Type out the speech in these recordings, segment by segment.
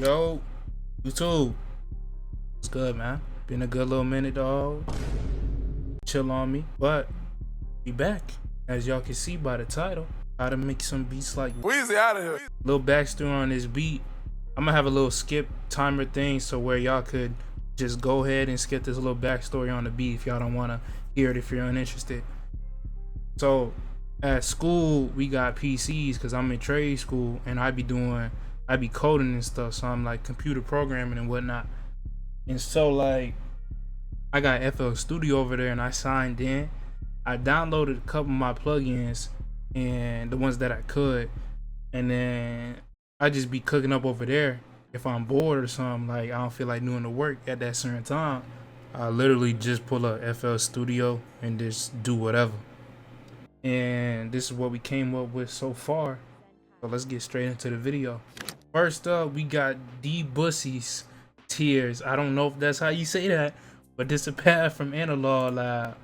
Yo, YouTube. What's good, man? Been a good little minute, dog. Chill on me, but we back. As y'all can see by the title, how to make some beats like Wheezy out of here. little backstory on this beat. I'm gonna have a little skip timer thing so where y'all could just go ahead and skip this little backstory on the beat if y'all don't wanna hear it if you're uninterested. So at school we got PCs because I'm in trade school and I be coding and stuff, so I'm like computer programming and whatnot. And so like I got FL Studio over there and I signed in. I downloaded a couple of my plugins and the ones that I could, and then I just be cooking up over there. If I'm bored or something, like I don't feel like doing the work at that certain time, I literally just pull up FL Studio and just do whatever. And this is what we came up with so far. So let's get straight into the video. First up, we got D Bussy's Tears. I don't know if that's how you say that, but this is a pad from Analog Lab.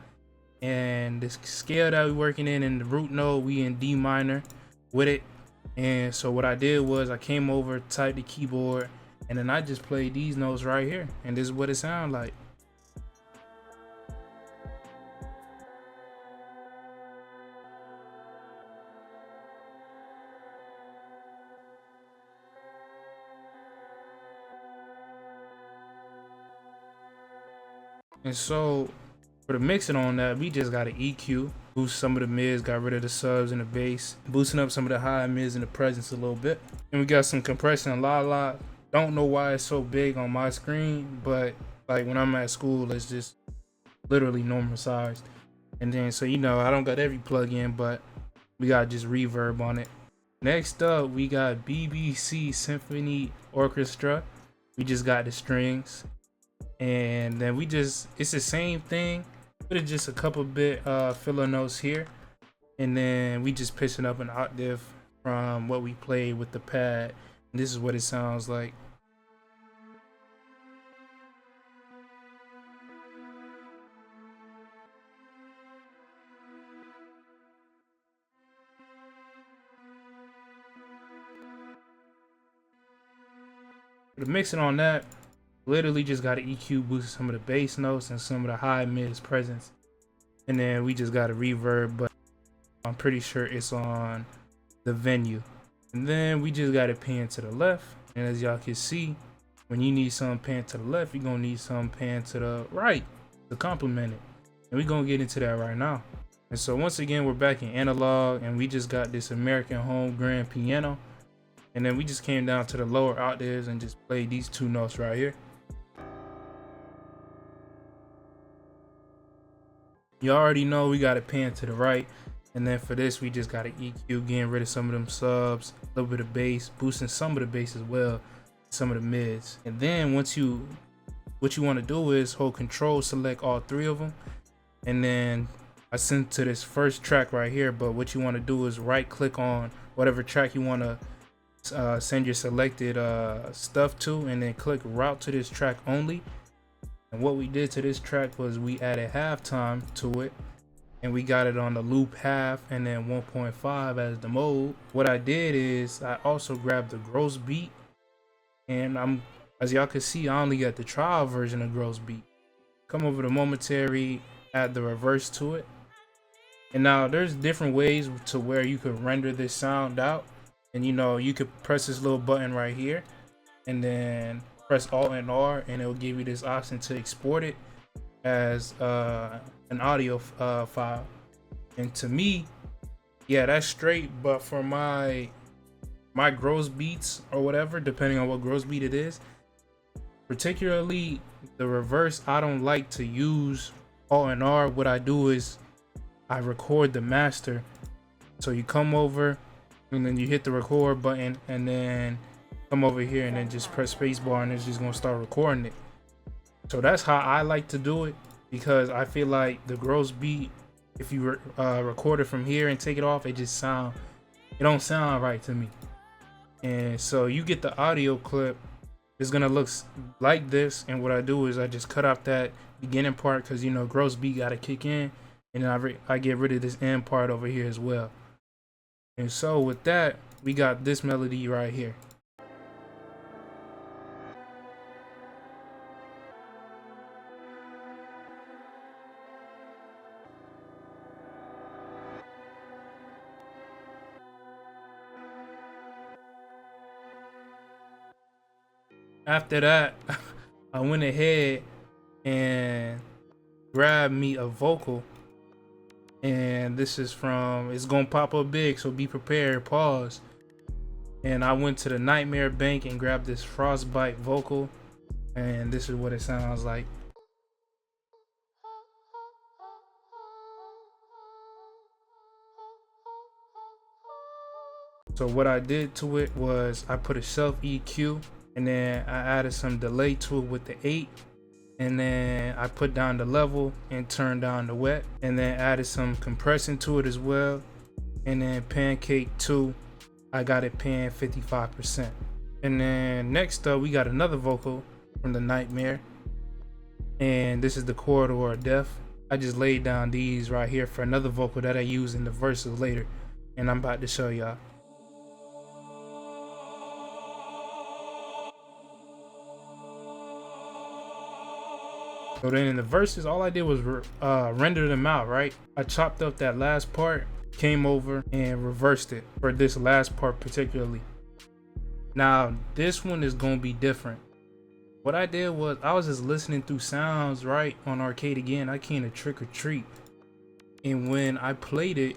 And the scale that we're working in the root node, we in D minor with it. And so what I did was I came over, typed the keyboard, and then I just played these notes right here. And this is what it sounds like. And so for the mixing on that, we just got an EQ, boost some of the mids, got rid of the subs and the bass, boosting up some of the high mids and the presence a little bit. And we got some compression and la. Don't know why it's so big on my screen, but like when I'm at school, it's just literally normal sized. And then so you know I don't got every plug-in, but we got just reverb on it. Next up, we got BBC Symphony Orchestra. We just got the strings. And then it's the same thing, but it's just a couple bit filler notes here, and then we just pitching up an octave from what we played with the pad, and this is what it sounds like. The mixing on that, literally just got an EQ, boost some of the bass notes and some of the high mids presence, and then we just got a reverb, but I'm pretty sure it's on the venue. And then we just got it panned to the left, and as y'all can see, when you need something panned to the left, you're gonna need something panned to the right to complement it, and we're gonna get into that right now. And so once again, we're back in Analog, and we just got this American home grand piano, and then we just came down to the lower octaves and just played these two notes right here. You already know we got it panned to the right, and then for this we just got an EQ, getting rid of some of them subs, a little bit of bass, boosting some of the bass as well, some of the mids. And then what you want to do is hold control, select all three of them, and then I sent to this first track right here. But what you want to do is right click on whatever track you want to send your selected stuff to, and then click route to this track only. And what we did to this track was we added halftime to it, and we got it on the loop half and then 1.5 as the mode. What I did is I also grabbed the gross beat, and as y'all can see, I only got the trial version of gross beat. Come over to momentary, add the reverse to it. And now there's different ways to where you could render this sound out. And you know, you could press this little button right here and then press Alt and R, and it will give you this option to export it as an audio file. And to me, yeah, that's straight. But for my gross beats or whatever, depending on what gross beat it is, particularly the reverse, I don't like to use Alt and R. What I do is I record the master. So you come over and then you hit the record button, and then come over here and then just press spacebar, and it's just gonna start recording it. So that's how I like to do it, because I feel like the gross beat, if you record it from here and take it off, it don't sound right to me. And so you get the audio clip, it's gonna look like this, and what I do is I just cut out that beginning part, because you know gross beat gotta kick in, and then I get rid of this end part over here as well. And so with that, we got this melody right here. After that, I went ahead and grabbed me a vocal, and this is from, it's gonna pop up big, so be prepared, pause. And I went to the Nightmare Bank and grabbed this Frostbite vocal, and this is what it sounds like. So what I did to it was I put a self EQ, and then I added some delay to it with the 8, and then I put down the level and turned down the wet, and then added some compression to it as well. And then Pancake 2, I got it paying 55%. And then next up we got another vocal from the Nightmare, and this is the Corridor of Death. I just laid down these right here for another vocal that I use in the verses later, and I'm about to show y'all. So then in the verses, all I did was render them out, right? I chopped up that last part, came over and reversed it for this last part particularly. Now this one is gonna be different. What I did was I was just listening through sounds, right, on Arcade Again. I came to Trick or Treat, and when I played it,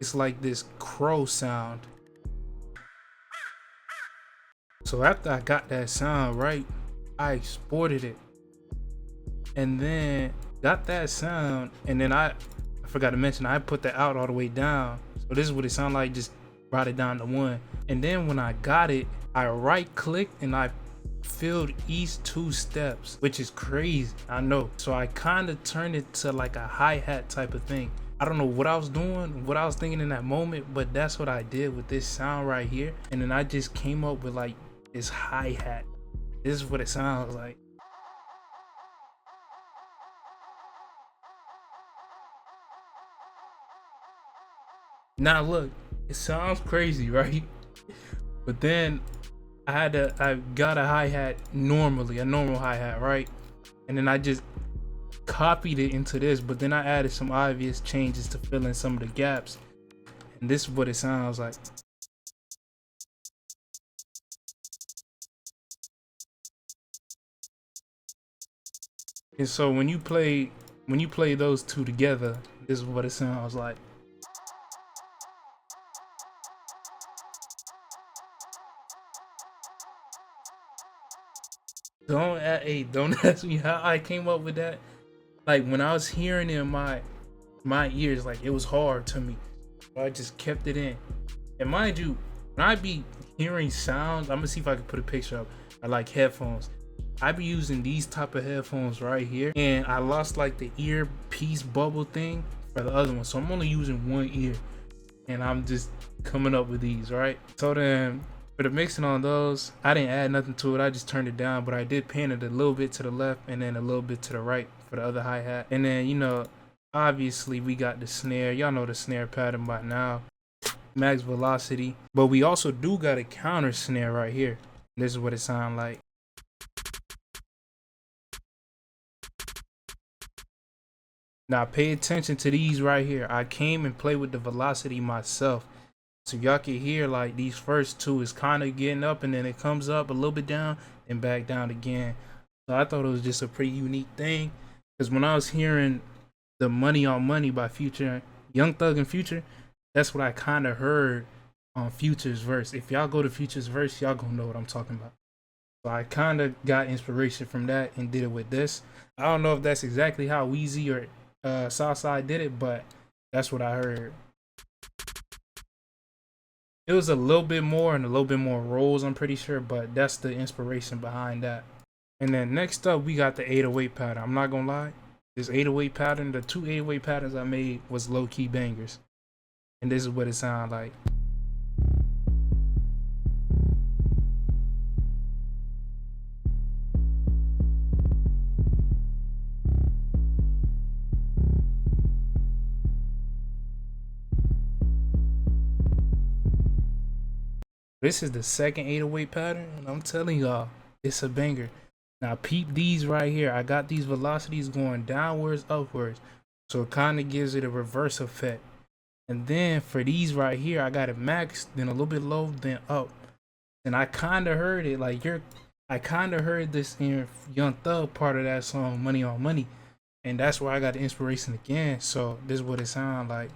it's like this crow sound. So after I got that sound right, I exported it, and then got that sound, and then I forgot to mention I put the out all the way down. So this is what it sounded like, just brought it down to 1. And then when I got it, I right clicked and I filled each 2 steps, which is crazy, I know. So I kind of turned it to like a hi-hat type of thing. I don't know what I was doing, what I was thinking in that moment, but that's what I did with this sound right here. And then I just came up with like this hi-hat. This is what it sounds like. Now look, it sounds crazy, right? But then I got a hi-hat normally, a normal hi-hat, right? And then I just copied it into this, but then I added some obvious changes to fill in some of the gaps. And this is what it sounds like. And so when you play those two together, this is what it sounds like. Don't ask me how I came up with that. Like when I was hearing it in my ears, like it was hard to me. So I just kept it in. And mind you, when I be hearing sounds, I'm gonna see if I can put a picture up. I like headphones. I be using these type of headphones right here, and I lost like the earpiece bubble thing for the other one, so I'm only using one ear, and I'm just coming up with these, right? So then for the mixing on those, I didn't add nothing to it. I just turned it down, but I did pan it a little bit to the left and then a little bit to the right for the other hi-hat. And then, you know, obviously we got the snare. Y'all know the snare pattern by now. Max velocity. But we also do got a counter snare right here. This is what it sounds like. Now pay attention to these right here. I came and played with the velocity myself. So y'all can hear like these first two is kind of getting up and then it comes up a little bit down and back down again. So I thought it was just a pretty unique thing. Because when I was hearing the Money on Money by Future, Young Thug and Future, that's what I kind of heard on Future's verse. If y'all go to Future's verse, y'all gonna know what I'm talking about. So I kind of got inspiration from that and did it with this. I don't know if that's exactly how Wheezy or Southside did it, but that's what I heard. It was a little bit more and a little bit more rolls, I'm pretty sure, but that's the inspiration behind that. And then next up, we got the 808 pattern. I'm not gonna lie, this 808 pattern, the two 808 patterns I made was low-key bangers. And this is what it sounds like. This is the second 808 pattern, and I'm telling y'all, it's a banger. Now peep these right here. I got these velocities going downwards, upwards. So it kind of gives it a reverse effect. And then for these right here, I got it maxed, then a little bit low, then up. And I kind of heard it like I kind of heard this in Young Thug part of that song, Money on Money. And that's where I got the inspiration again. So this is what it sounds like.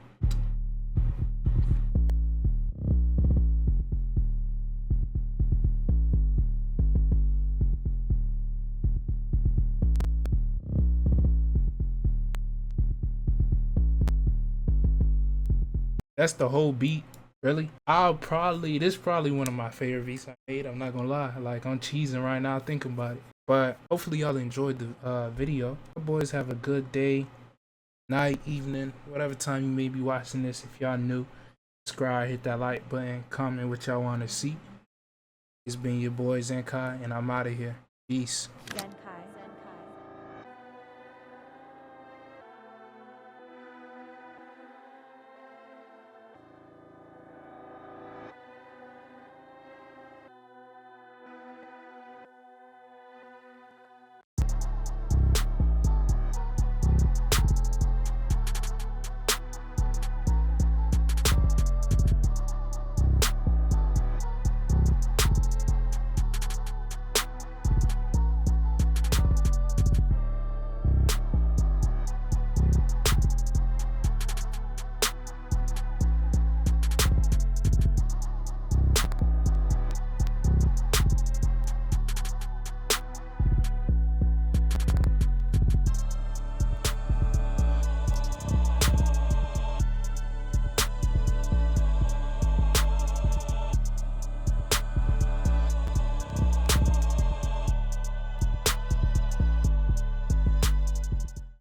That's the whole beat, really. This is probably one of my favorite beats I made. I'm not gonna lie. Like, I'm cheesing right now thinking about it. But hopefully y'all enjoyed the video. You boys have a good day, night, evening, whatever time you may be watching this. If y'all new, subscribe, hit that like button, comment what y'all want to see. It's been your boy Zenkai, and I'm out of here. Peace.